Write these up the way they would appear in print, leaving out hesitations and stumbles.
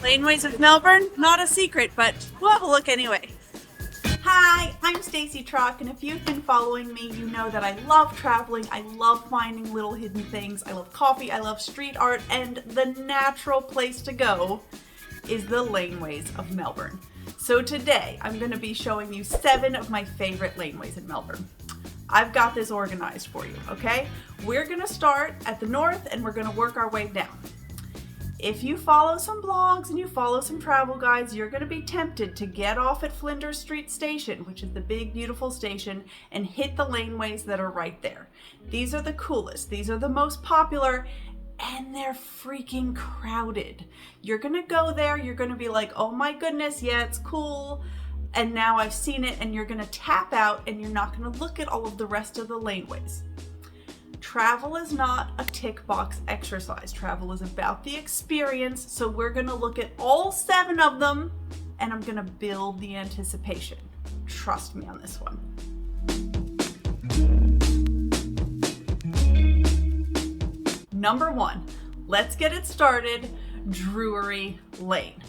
Laneways of Melbourne, not a secret, but we'll have a look anyway. Hi, I'm Stacey Trock, and if you've been following me, you know that I love traveling, I love finding little hidden things, I love coffee, I love street art, and the natural place to go is the laneways of Melbourne. So today, I'm going to be showing you 7 of my favorite laneways in Melbourne. I've got this organized for you, okay? We're going to start at the north and we're going to work our way down. If you follow some blogs and you follow some travel guides, you're going to be tempted to get off at Flinders Street Station, which is the big, beautiful station, and hit the laneways that are right there. These are the coolest, these are the most popular, and they're freaking crowded. You're going to go there, you're going to be like, oh my goodness, yeah, it's cool, and now I've seen it, and you're going to tap out, and you're not going to look at all of the rest of the laneways. Travel is not a tick box exercise. Travel is about the experience. So we're going to look at all 7 of them and I'm going to build the anticipation. Trust me on this one. Number 1, let's get it started. Drewery Lane.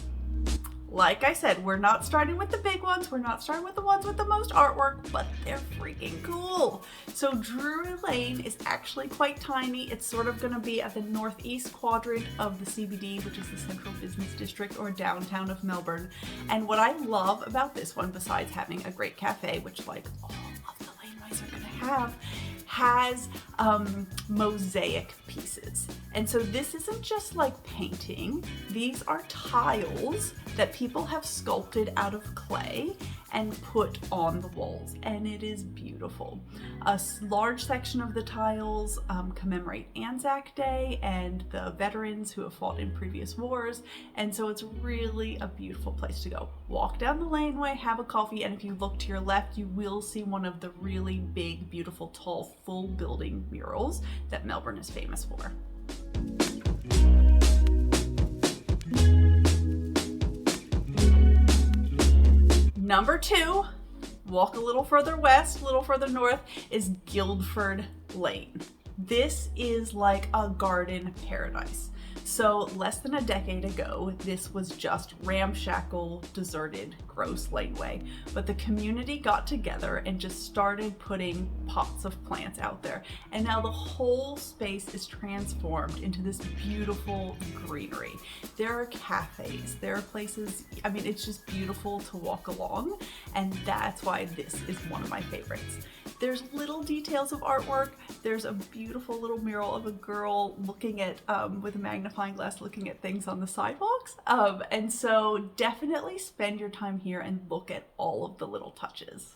Like I said, we're not starting with the big ones, we're not starting with the ones with the most artwork, but they're freaking cool. So Drewery Lane is actually quite tiny. It's sort of going to be at the northeast quadrant of the CBD, which is the Central Business District or downtown of Melbourne. And what I love about this one, besides having a great cafe, which like all of the laneways are going to have, has mosaic pieces. And so this isn't just like painting, these are tiles that people have sculpted out of clay and put on the walls, and it is beautiful. A large section of the tiles commemorate Anzac Day and the veterans who have fought in previous wars, and so it's really a beautiful place to go. Walk down the laneway, have a coffee, and if you look to your left, you will see one of the really big, beautiful, tall, full building murals that Melbourne is famous for. Number 2, walk a little further west, a little further north, is Guildford Lane. This is like a garden paradise. So less than a decade ago, this was just ramshackle, deserted, gross laneway. But the community got together and just started putting pots of plants out there. And now the whole space is transformed into this beautiful greenery. There are cafes, there are places, I mean, it's just beautiful to walk along. And that's why this is one of my favorites. There's little details of artwork. There's a beautiful little mural of a girl looking at, with a magnifying glass, looking at things on the sidewalks. And so definitely spend your time here and look at all of the little touches.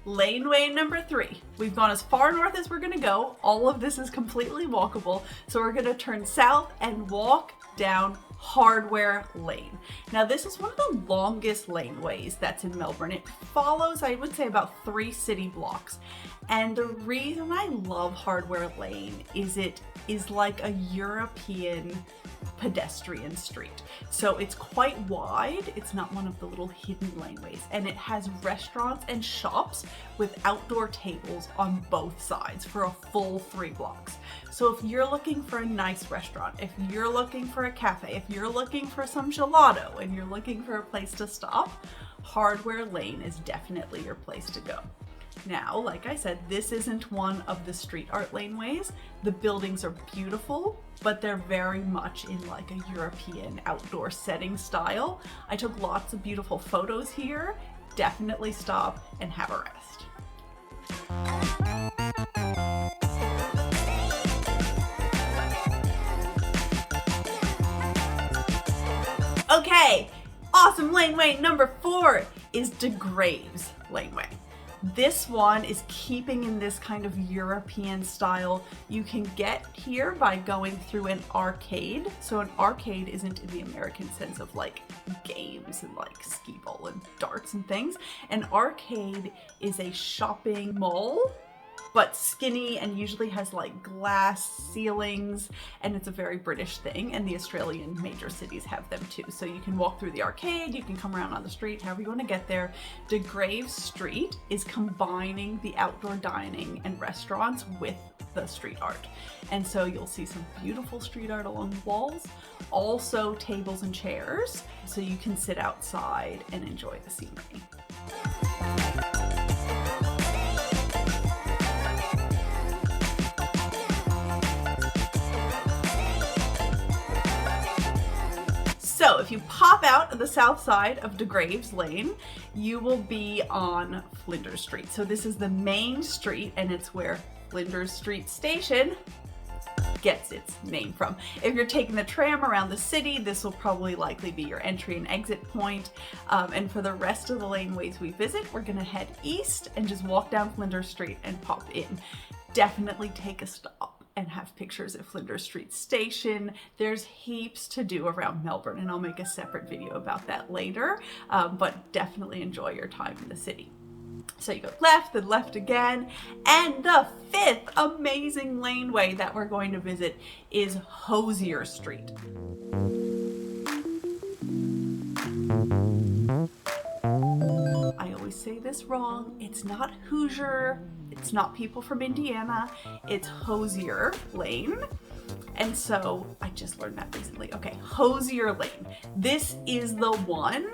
Laneway number 3. We've gone as far north as we're gonna go. All of this is completely walkable. So we're gonna turn south and walk down Hardware Lane. Now this is one of the longest laneways that's in Melbourne. It follows, I would say, about 3 city blocks. And the reason I love Hardware Lane is it is like a European pedestrian street. So it's quite wide. It's not one of the little hidden laneways, and it has restaurants and shops with outdoor tables on both sides for a full 3 blocks. So if you're looking for a nice restaurant, if you're looking for a cafe, if you're looking for some gelato and you're looking for a place to stop, Hardware Lane is definitely your place to go. Now, like I said, this isn't one of the street art laneways. The buildings are beautiful, but they're very much in like a European outdoor setting style. I took lots of beautiful photos here. Definitely stop and have a rest. Okay, awesome laneway number 4 is Degraves Laneway. This one is keeping in this kind of European style. You can get here by going through an arcade. So an arcade isn't in the American sense of like games and like skee ball and darts and things. An arcade is a shopping mall, but skinny and usually has like glass ceilings, and it's a very British thing, and the Australian major cities have them too. So you can walk through the arcade, you can come around on the street, however you want to get there. Degraves Street is combining the outdoor dining and restaurants with the street art. And so you'll see some beautiful street art along the walls, also tables and chairs, so you can sit outside and enjoy the scenery. So if you pop out of the south side of Degraves Lane, you will be on Flinders Street. So this is the main street, and it's where Flinders Street Station gets its name from. If you're taking the tram around the city, this will probably likely be your entry and exit point. And for the rest of the laneways we visit, we're gonna head east and just walk down Flinders Street and pop in. Definitely take a stop and have pictures at Flinders Street Station. There's heaps to do around Melbourne, and I'll make a separate video about that later, but definitely enjoy your time in the city. So you go left and left again, and the fifth amazing laneway that we're going to visit is Hosier Street. I always say this wrong. It's not Hoosier, it's not people from Indiana, it's Hosier Lane. And so I just learned that recently. Okay, Hosier Lane. This is the one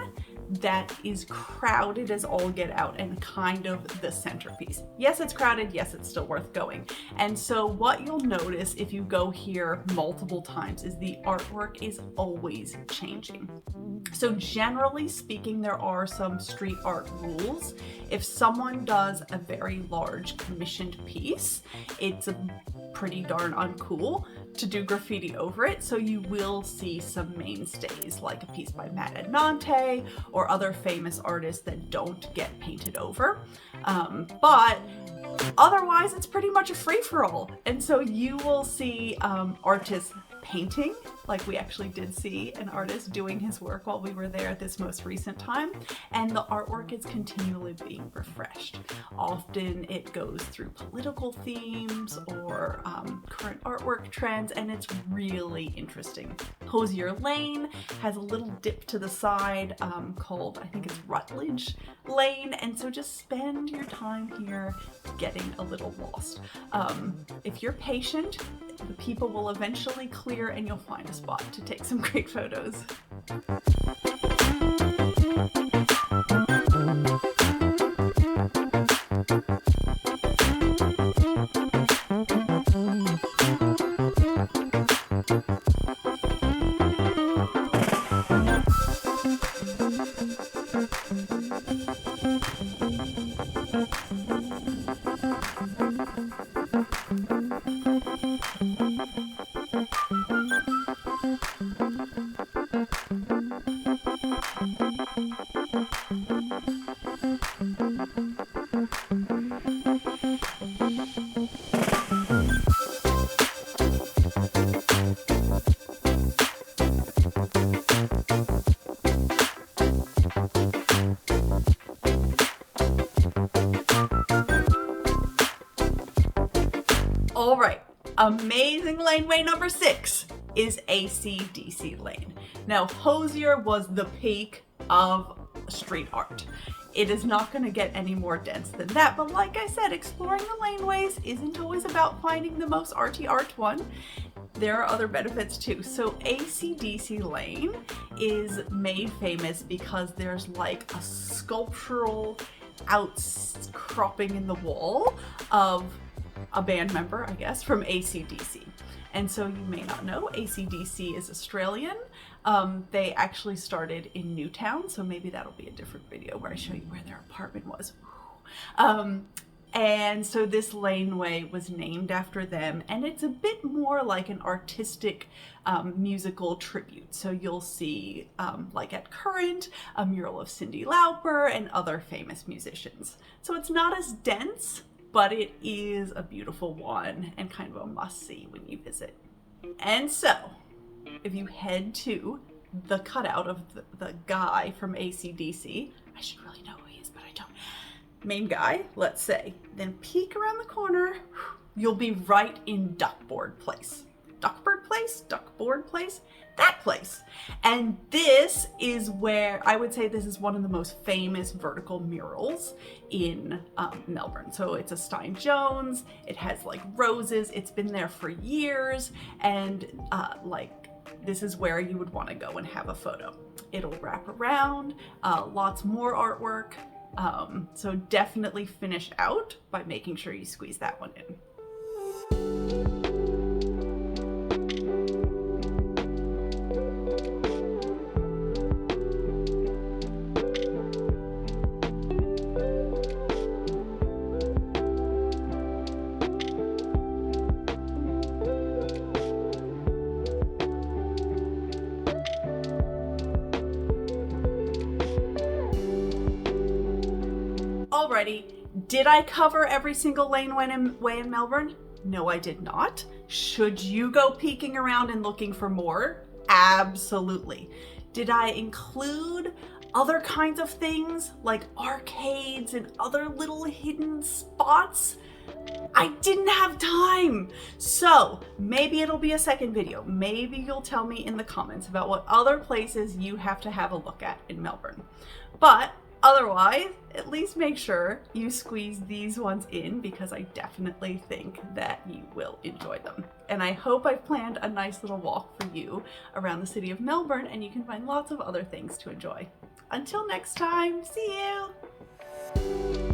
that is crowded as all get out and kind of the centerpiece. Yes, it's crowded. Yes, it's still worth going. And so what you'll notice if you go here multiple times is the artwork is always changing. So generally speaking, there are some street art rules. If someone does a very large commissioned piece, it's pretty darn uncool to do graffiti over it. So you will see some mainstays like a piece by Matt Adnante or other famous artists that don't get painted over. But otherwise, it's pretty much a free-for-all. And so you will see artists painting, like we actually did see an artist doing his work while we were there at this most recent time, and the artwork is continually being refreshed. Often it goes through political themes or current artwork trends, and it's really interesting. Hosier Lane has a little dip to the side called, I think it's Rutledge Lane, and so just spend your time here getting a little lost. If you're patient, the people will eventually clear and you'll find a spot to take some great photos. All right, amazing laneway number 6 is AC/DC Lane. Now, Hosier was the peak of street art. It is not going to get any more dense than that, but like I said, exploring the laneways isn't always about finding the most arty art one. There are other benefits too. So AC/DC Lane is made famous because there's like a sculptural outcropping in the wall of a band member, I guess, from AC/DC. And so you may not know, AC/DC is Australian. They actually started in Newtown, so maybe that'll be a different video where I show you where their apartment was. And so this laneway was named after them, and it's a bit more like an artistic musical tribute. So you'll see, like at Current, a mural of Cyndi Lauper and other famous musicians. So it's not as dense, but it is a beautiful one and kind of a must-see when you visit. And so, if you head to the cutout of the guy from AC/DC, I should really know who he is, but I don't. Main guy, let's say, then peek around the corner, you'll be right in Duckboard Place. Duckboard Place, Duckboard Place, that place. And this is where I would say this is one of the most famous vertical murals in Melbourne. So it's a Stein Jones, it has like roses, it's been there for years, and this is where you would want to go and have a photo. It'll wrap around, lots more artwork. So definitely finish out by making sure you squeeze that one in. Alrighty, did I cover every single laneway in Melbourne? No, I did not. Should you go peeking around and looking for more? Absolutely. Did I include other kinds of things like arcades and other little hidden spots? I didn't have time. So maybe it'll be a second video. Maybe you'll tell me in the comments about what other places you have to have a look at in Melbourne. But otherwise, at least make sure you squeeze these ones in, because I definitely think that you will enjoy them. And I hope I've planned a nice little walk for you around the city of Melbourne, and you can find lots of other things to enjoy. Until next time, see you!